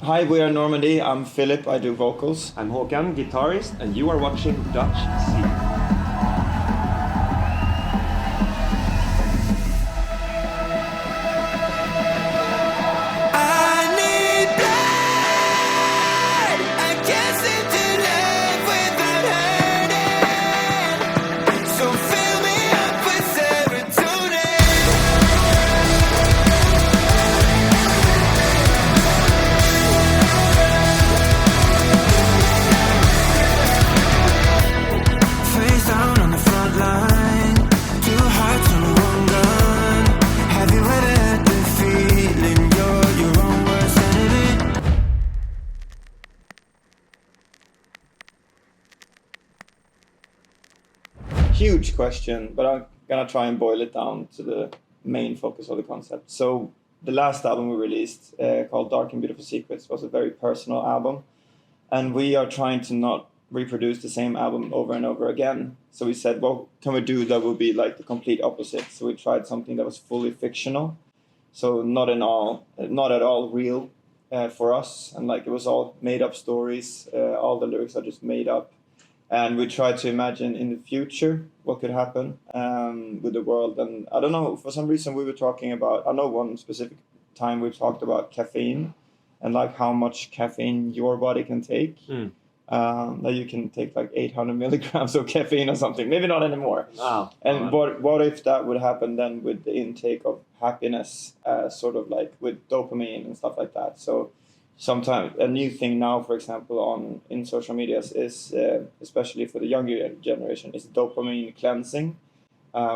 Hi, we are Normandie. I'm Philip, I do vocals. I'm Håkan, guitarist, and you are watching DutchScene. Huge question, but I'm gonna try and boil it down to the main focus of the concept. So the last album we released, called Dark and Beautiful Secrets, was a very personal album, and we are trying to not reproduce the same album over and over again. So we said, what can we do that would be like the complete opposite? So we tried something that was fully fictional, so not at all real for us, and like it was all made up stories. All the lyrics are just made up. And we tried to imagine in the future what could happen with the world. And I don't know, for some reason we were talking about, I know one specific time we talked about caffeine and like how much caffeine your body can take. That you can take like 800 milligrams of caffeine or something, maybe not anymore. Wow. And what if that would happen then with the intake of happiness, sort of like with dopamine and stuff like that. So sometimes a new thing now, for example, in social medias is, especially for the younger generation, is dopamine cleansing,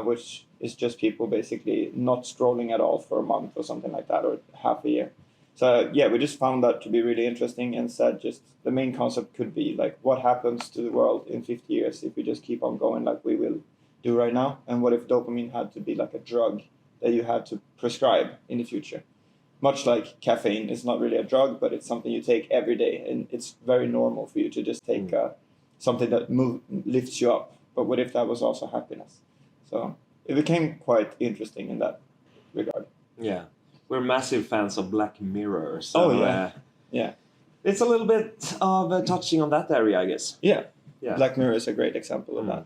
which is just people basically not scrolling at all for a month or something like that, or half a year. So yeah, we just found that to be really interesting and said just the main concept could be like what happens to the world in 50 years if we just keep on going like we will do right now, and what if dopamine had to be like a drug that you had to prescribe in the future. Much like caffeine is not really a drug, but it's something you take every day, and it's very normal for you to just take something that lifts you up. But what if that was also happiness? So it became quite interesting in that regard. Yeah, we're massive fans of Black Mirror. So, yeah. It's a little bit of touching on that area, I guess. Yeah. Black Mirror is a great example of that.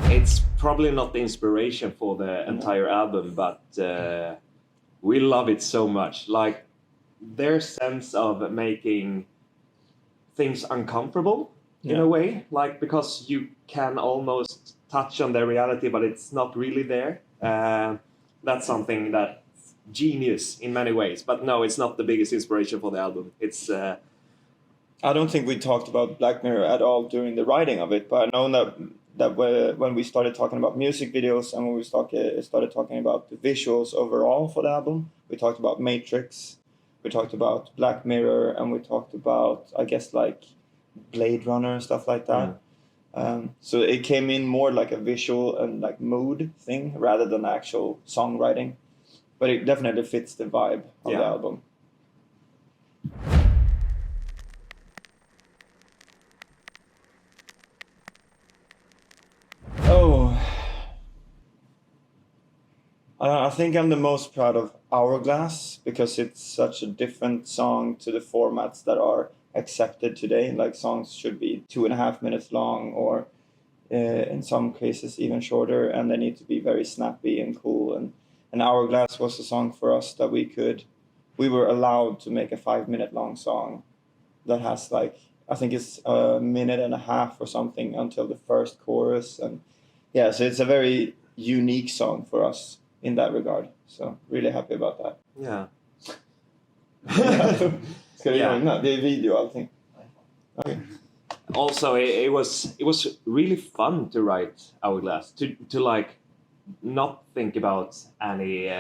It's probably not the inspiration for the entire album, but we love it so much. Like their sense of making things uncomfortable in a way, like because you can almost touch on their reality, but it's not really there. That's something that's genius in many ways. But no, it's not the biggest inspiration for the album. It's. I don't think we talked about Black Mirror at all during the writing of it, but I know that when we started talking about music videos and when we started talking about the visuals overall for the album, we talked about Matrix, we talked about Black Mirror, and we talked about, I guess, like Blade Runner and stuff like that. So it came in more like a visual and like mood thing rather than actual songwriting, but it definitely fits the vibe of the album. I think I'm the most proud of Hourglass because it's such a different song to the formats that are accepted today. Like songs should be 2.5 minutes long, or in some cases even shorter, and they need to be very snappy and cool. And Hourglass was a song for us that we were allowed to make a 5-minute long song that has like, I think it's 1.5 minutes or something until the first chorus. And yeah, so it's a very unique song for us in that regard. So really happy about that. Yeah. Ska du göra det är video allting. Okay. Also, it was really fun to write Hourglass, to like not think about any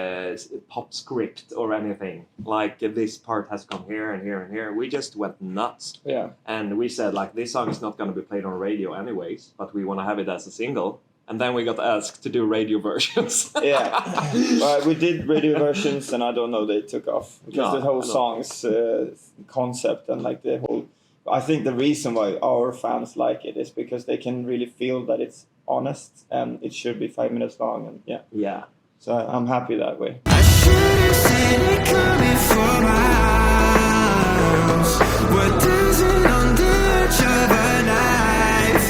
pop script or anything. Like this part has come here and here and here. We just went nuts. Yeah. And we said like this song is not going to be played on radio anyways, but we want to have it as a single. And then we got asked to do radio versions. We did radio versions, and I don't know, they took off because the whole song's concept and like I think the reason why our fans like it is because they can really feel that it's honest, and it should be 5 minutes long, and Yeah. so I'm happy that way. I should have seen it coming from miles. What does it on the edge of a knife?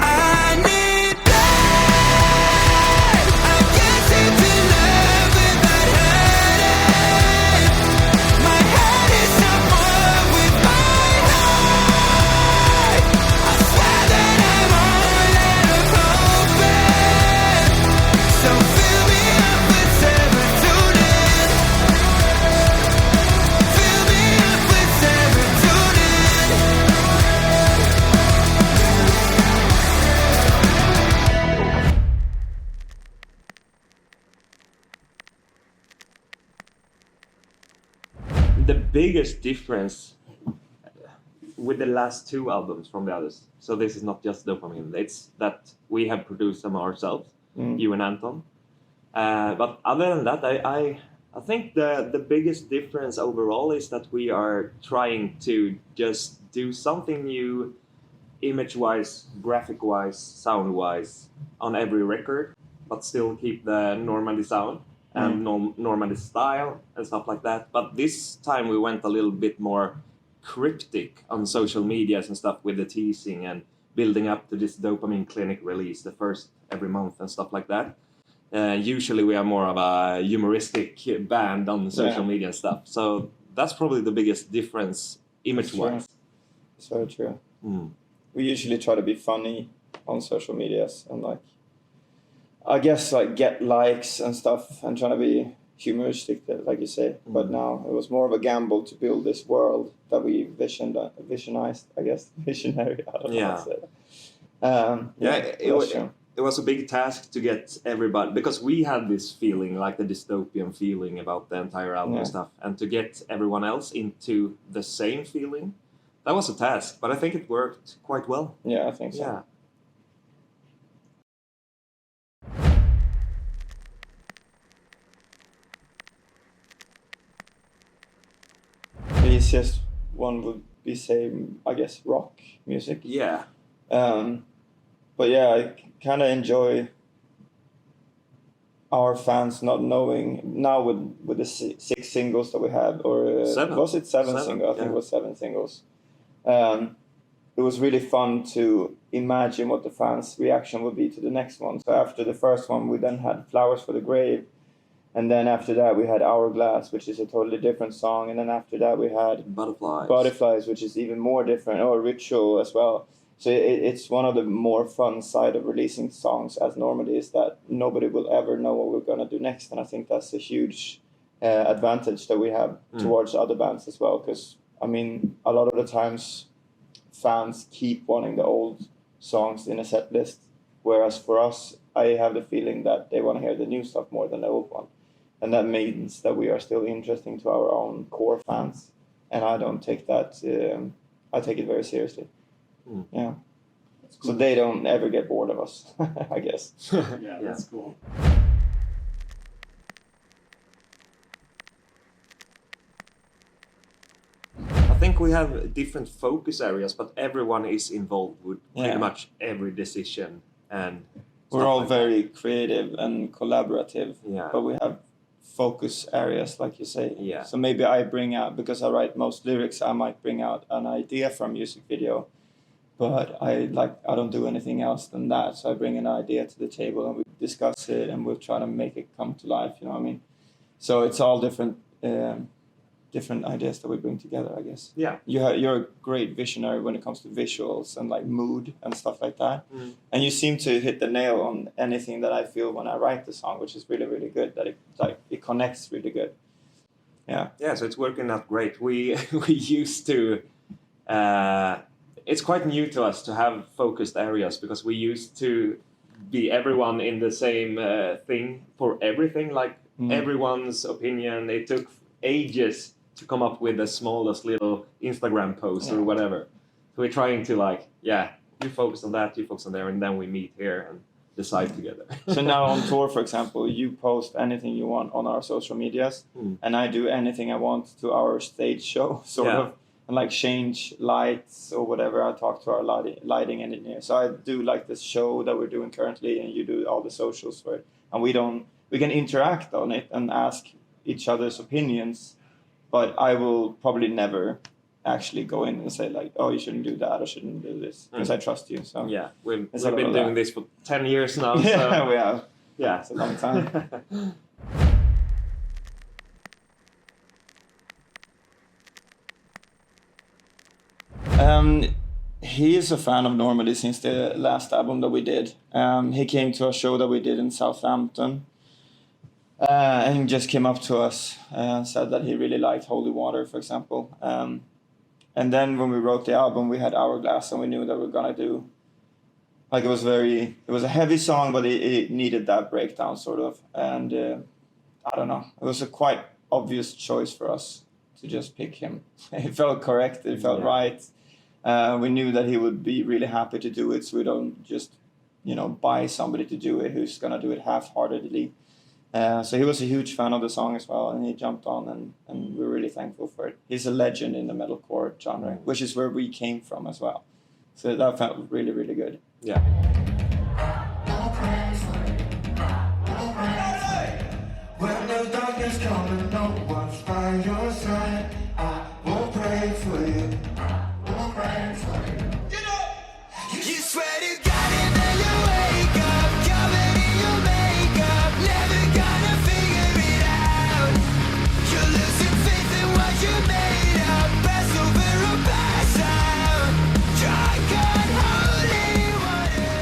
I need that. I guess it's in love with that headache. My head is not one with my heart. I swear that I'm all out of hope. So fill me up with serotonin. Fill me up with serotonin. The biggest difference with the last two albums from the others, so this is not just Dopamine, it's that we have produced them ourselves, you and Anton. But other than that, I think the biggest difference overall is that we are trying to just do something new, image-wise, graphic-wise, sound-wise, on every record, but still keep the Normandie sound and Normandie style and stuff like that. But this time we went a little bit more cryptic on social medias and stuff with the teasing and building up to this Dopamine Clinic release, the first every month and stuff like that. Usually we are more of a humoristic band on social media and stuff. So that's probably the biggest difference image-wise. It's very true. We usually try to be funny on social medias and like, I guess like get likes and stuff and trying to be humoristic, like you say. But now it was more of a gamble to build this world that we visionized, I guess, visionary. I don't know how to say that. It was a big task to get everybody, because we had this feeling, like the dystopian feeling about the entire album and stuff, and to get everyone else into the same feeling, that was a task, but I think it worked quite well. Yeah, I think so. Yeah. The easiest one would be, say, I guess, rock music. Yeah. But yeah, I kind of enjoy our fans not knowing now with the 6 singles that we had, or 7. Was it 7 singles? I think it was 7 singles. It was really fun to imagine what the fans' reaction would be to the next one. So after the first one, we then had Flowers for the Grave, and then after that we had Hourglass, which is a totally different song, and then after that we had Butterflies, which is even more different, or Ritual as well. So it's one of the more fun side of releasing songs as Normandie is that nobody will ever know what we're going to do next. And I think that's a huge advantage that we have towards other bands as well. Because, I mean, a lot of the times fans keep wanting the old songs in a set list. Whereas for us, I have the feeling that they want to hear the new stuff more than the old one. And that means that we are still interesting to our own core fans. And I don't take that, I take it very seriously. Yeah. Cool. So they don't ever get bored of us, I guess. Yeah, that's cool. I think we have different focus areas, but everyone is involved with pretty much every decision. And we're all very creative and collaborative, but we have focus areas, like you say. Yeah. So maybe I bring out, because I write most lyrics, I might bring out an idea from a music video. But I don't do anything else than that. So I bring an idea to the table and we discuss it and we'll try to make it come to life. You know what I mean? So it's all different ideas that we bring together, I guess. Yeah. You're a great visionary when it comes to visuals and like mood and stuff like that. And you seem to hit the nail on anything that I feel when I write the song, which is really, really good. That it connects really good. Yeah. Yeah. So it's working out great. We used to. It's quite new to us to have focused areas because we used to be everyone in the same thing for everything, like everyone's opinion. It took ages to come up with the smallest little Instagram post or whatever. So we're trying to you focus on that, you focus on there, and then we meet here and decide together. So now on tour, for example, you post anything you want on our social medias, and I do anything I want to our stage show, sort of. and like change lights or whatever. I talk to our lighting engineer. So I do like this show that we're doing currently, and you do all the socials for it. And we can interact on it and ask each other's opinions, but I will probably never actually go in and say like, oh, you shouldn't do that or shouldn't do this, because I trust you. So yeah, we've been doing this for 10 years now. So. Yeah, we have. Yeah, it's a long time. He is a fan of Normandie since the last album that we did. He came to a show that we did in Southampton, and just came up to us and said that he really liked Holy Water, for example. And then when we wrote the album, we had Hourglass, and we knew that we were gonna do, like, it was a heavy song, but it needed that breakdown sort of. And I don't know, it was a quite obvious choice for us to just pick him. It felt correct, it felt right. We knew that he would be really happy to do it, so we don't just, buy somebody to do it who's gonna do it half-heartedly. So he was a huge fan of the song as well, and he jumped on, and we're really thankful for it. He's a legend in the metalcore genre, which is where we came from as well. So that felt really, really good. Yeah. When the darkness comes and no one's by your side, I will pray for you. You swear to God and then you wake up, covered in your makeup, never gonna figure it out. You're losing faith in what you made up, pass over or pass out. Drunk on holy water.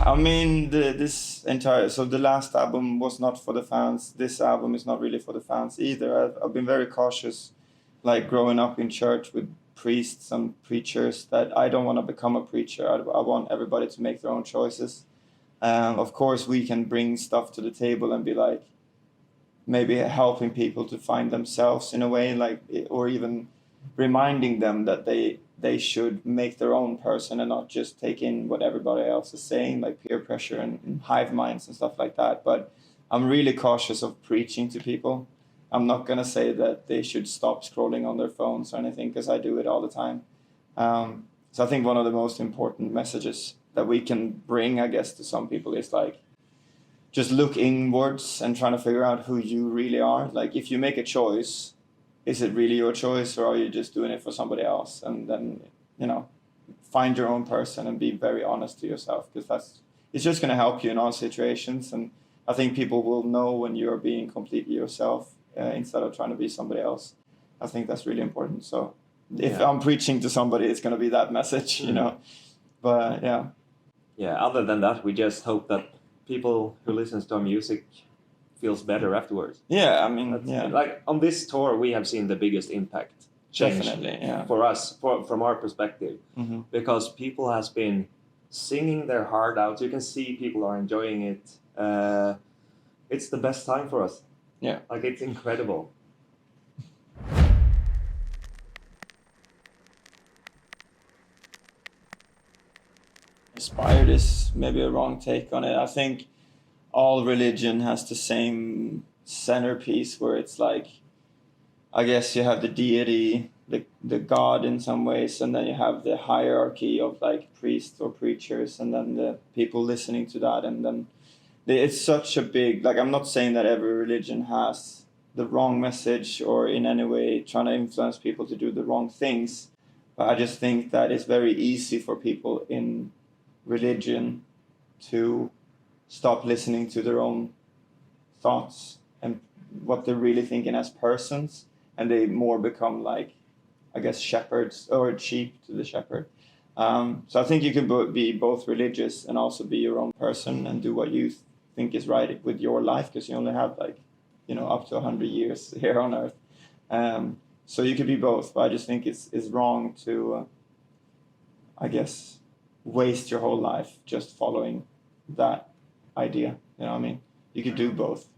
I mean, the last album was not for the fans. This album is not really for the fans either. I've been very cautious, like growing up in church with priests and preachers, that I don't want to become a preacher. I want everybody to make their own choices. Of course, we can bring stuff to the table and be like, maybe helping people to find themselves in a way, like, or even reminding them that they should make their own person and not just take in what everybody else is saying, like peer pressure and hive minds and stuff like that. But I'm really cautious of preaching to people. I'm not going to say that they should stop scrolling on their phones or anything, because I do it all the time. So I think one of the most important messages that we can bring, I guess, to some people is like, just look inwards and trying to figure out who you really are. Like, if you make a choice, is it really your choice, or are you just doing it for somebody else? And then, find your own person and be very honest to yourself, because it's just going to help you in all situations. And I think people will know when you're being completely yourself instead of trying to be somebody else. I think that's really important. So if I'm preaching to somebody, it's going to be that message, But yeah. Yeah, other than that, we just hope that people who listens to our music feels better afterwards. Yeah, I mean, like on this tour, we have seen the biggest impact change. Definitely, yeah. For us, from our perspective, because people has been singing their heart out. You can see people are enjoying it. It's the best time for us. Yeah, like it's incredible. Inspired is maybe a wrong take on it. I think all religion has the same centerpiece, where it's like, I guess you have the deity, the God in some ways, and then you have the hierarchy of like priests or preachers, and then the people listening to that. And then it's such a big, like, I'm not saying that every religion has the wrong message or in any way trying to influence people to do the wrong things, but I just think that it's very easy for people in religion to stop listening to their own thoughts and what they're really thinking as persons, and they more become like, I guess, shepherds or sheep to the shepherd. So I think you can be both religious and also be your own person and do what you think is right with your life, because you only have like, up to 100 years here on earth. So you could be both, but I just think it's wrong to, I guess, waste your whole life just following that idea. You know what I mean? You could do both.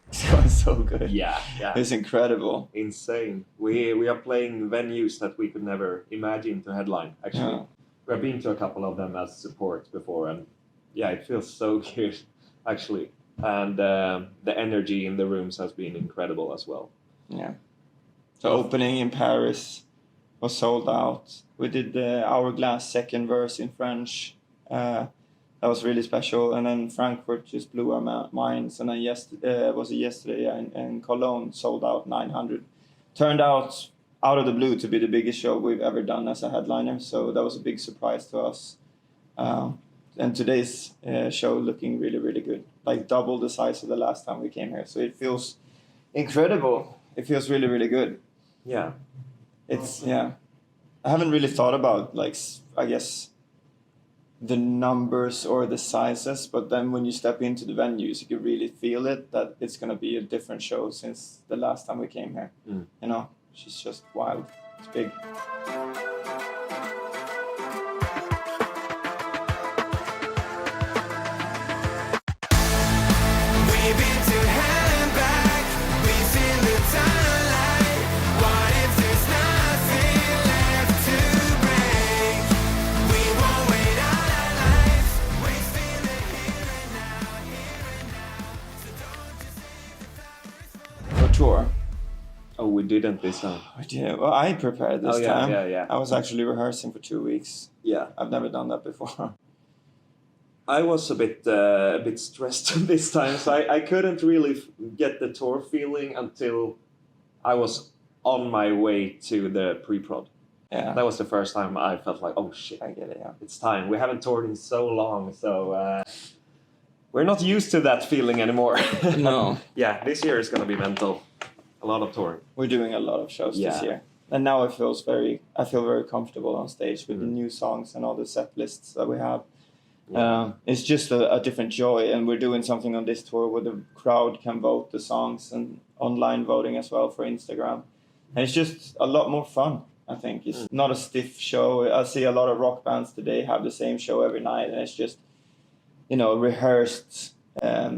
It's going so good. Yeah. It's incredible. Insane. We are playing venues that we could never imagine to headline, actually. We've been to a couple of them as support before, and yeah, it feels so good, actually. And the energy in the rooms has been incredible as well. Yeah. The opening in Paris was sold out. We did the Hourglass second verse in French. That was really special. And then Frankfurt just blew our minds. And then yesterday in Cologne, sold out 900. Turned out of the blue to be the biggest show we've ever done as a headliner. So that was a big surprise to us. And today's show looking really, really good. Like double the size of the last time we came here. So it feels incredible. It feels really, really good. Yeah. I haven't really thought about, like, I guess, the numbers or the sizes, but then when you step into the venues, you can really feel it, that it's going to be a different show since the last time we came here. You know, it's just wild. It's big. We've been to hell and back. We've seen the tunnel light. What if there's nothing left to break? We won't wait all our lives, wasting the here and now. So don't just leave the flowers fall. For tour. Oh, we didn't this time. Yeah, well, I prepared this time. Yeah. I was actually rehearsing for 2 weeks. Yeah. I've never done that before. I was a bit stressed this time, so I couldn't really get the tour feeling until I was on my way to the pre-prod. Yeah. That was the first time I felt like, oh shit, I get it, yeah. it's time. We haven't toured in so long, so we're not used to that feeling anymore. No. Yeah, this year is going to be mental. A lot of touring. We're doing a lot of shows this year. And now I feel very comfortable on stage with the new songs and all the set lists that we have. It's just a different joy, and we're doing something on this tour where the crowd can vote the songs, and online voting as well for Instagram. And it's just a lot more fun, I think. It's not a stiff show. I see a lot of rock bands today have the same show every night, and it's just, you know, rehearsed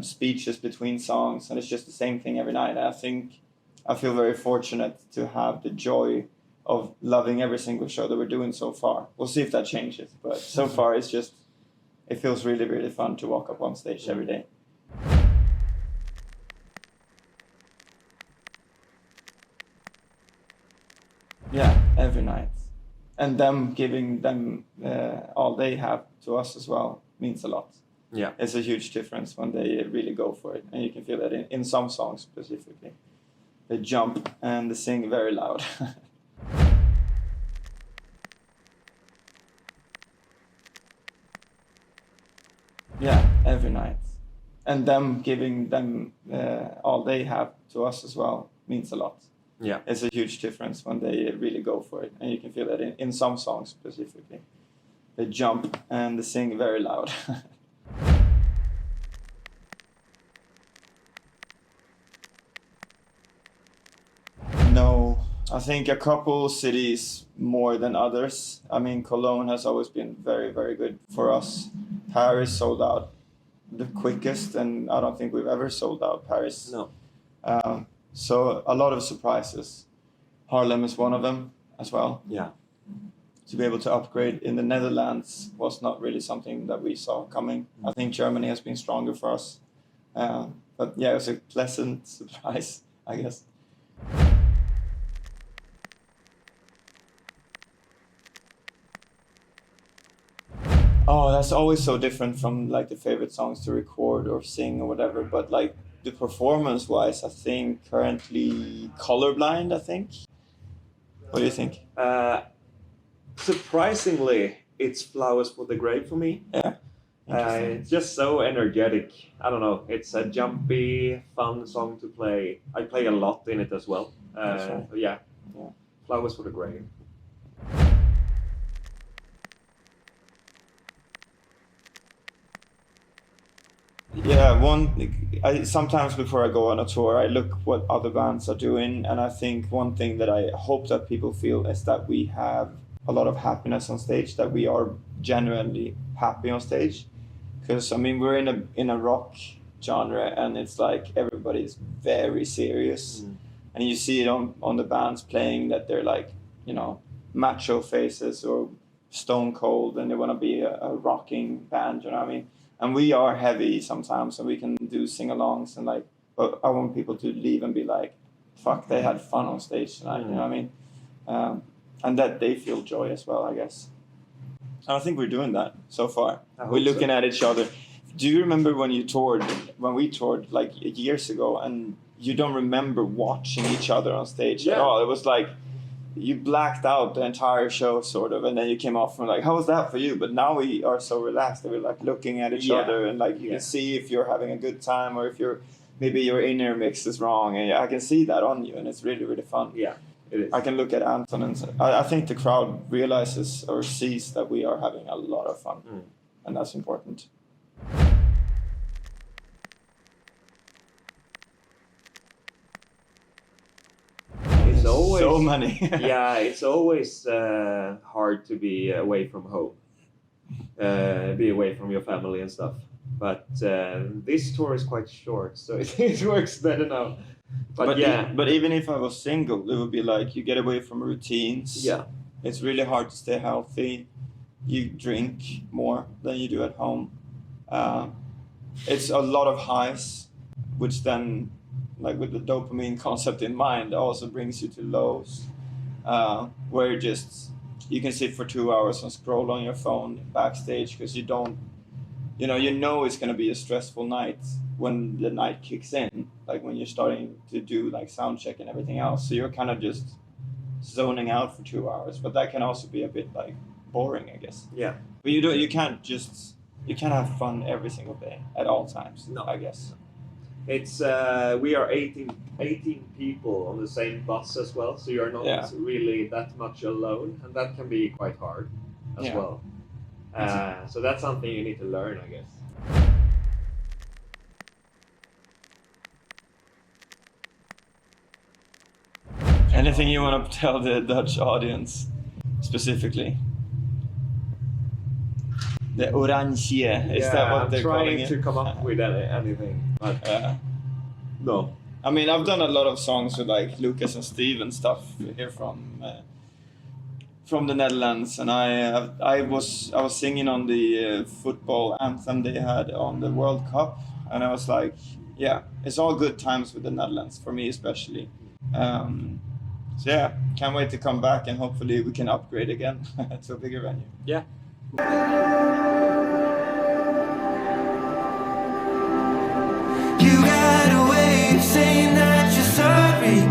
speeches between songs, and it's just the same thing every night. And I feel very fortunate to have the joy of loving every single show that we're doing so far. We'll see if that changes, but so far it feels really, really fun to walk up on stage every day. Yeah, every night. And them giving them all they have to us as well means a lot. Yeah. It's a huge difference when they really go for it. And you can feel that in some songs specifically. They jump and they sing very loud. Yeah, every night. And them giving them all they have to us as well means a lot. Yeah. It's a huge difference when they really go for it. And you can feel that in some songs specifically. They jump and they sing very loud. No, I think a couple cities more than others. I mean, Cologne has always been very, very good for us. Paris sold out the quickest, and I don't think we've ever sold out Paris. No. So a lot of surprises. Haarlem is one of them as well. Yeah. To be able to upgrade in the Netherlands was not really something that we saw coming. I think Germany has been stronger for us. But yeah, it was a pleasant surprise, I guess. Oh, that's always so different from like the favorite songs to record or sing or whatever. But like the performance-wise, I think currently Colorblind, I think. What do you think? Surprisingly, it's Flowers for the Grave for me. Yeah. It's just so energetic. I don't know. It's a jumpy, fun song to play. I play a lot in it as well. Right. Yeah. Flowers for the Grave. Yeah, sometimes before I go on a tour, I look what other bands are doing, and I think one thing that I hope that people feel is that we have a lot of happiness on stage, that we are genuinely happy on stage. Because I mean, we're in a rock genre, and it's like everybody's very serious, and you see it on the bands playing that they're like, you know, macho faces or stone cold and they want to be a rocking band, you know what I mean? And we are heavy sometimes, and we can do sing-alongs and like, but I want people to leave and be like, fuck, they had fun on stage tonight, you know what I mean? And that they feel joy as well, I guess. And I think we're doing that so far. We're looking at each other. Do you remember when we toured like years ago, and you don't remember watching each other on stage at all? It was like, you blacked out the entire show, sort of, and then you came off from like, how was that for you? But now we are so relaxed that we're like looking at each other, and like you can see if you're having a good time or if maybe your inner mix is wrong, and I can see that on you, and it's really, really fun. Yeah, it is. I can look at Anton and I think the crowd realizes or sees that we are having a lot of fun, and that's important. It's always so many. yeah, it's always hard to be away from home, be away from your family and stuff. But this tour is quite short, so it works better now. But but even if I was single, it would be like you get away from routines. Yeah, it's really hard to stay healthy. You drink more than you do at home. It's a lot of highs, which then, like with the dopamine concept in mind, also brings you to lows, where you can sit for 2 hours and scroll on your phone backstage because you know it's going to be a stressful night when the night kicks in, like when you're starting to do like sound check and everything else. So you're kind of just zoning out for 2 hours, but that can also be a bit like boring, I guess. Yeah. But you can't have fun every single day at all times. No, I guess. It's we are 18 people on the same bus as well, so you're not really that much alone, and that can be quite hard as well. So that's something you need to learn, I guess. Anything you want to tell the Dutch audience specifically? The Oranje, is that what they're calling it? I'm trying to come up with anything, but no. I mean, I've done a lot of songs with like Lucas and Steve and stuff here from the Netherlands, and I was singing on the football anthem they had on the World Cup, and I was like, yeah, it's all good times with the Netherlands for me especially. So yeah, can't wait to come back, and hopefully we can upgrade again to a bigger venue. Yeah. You got a way of saying that you're sorry.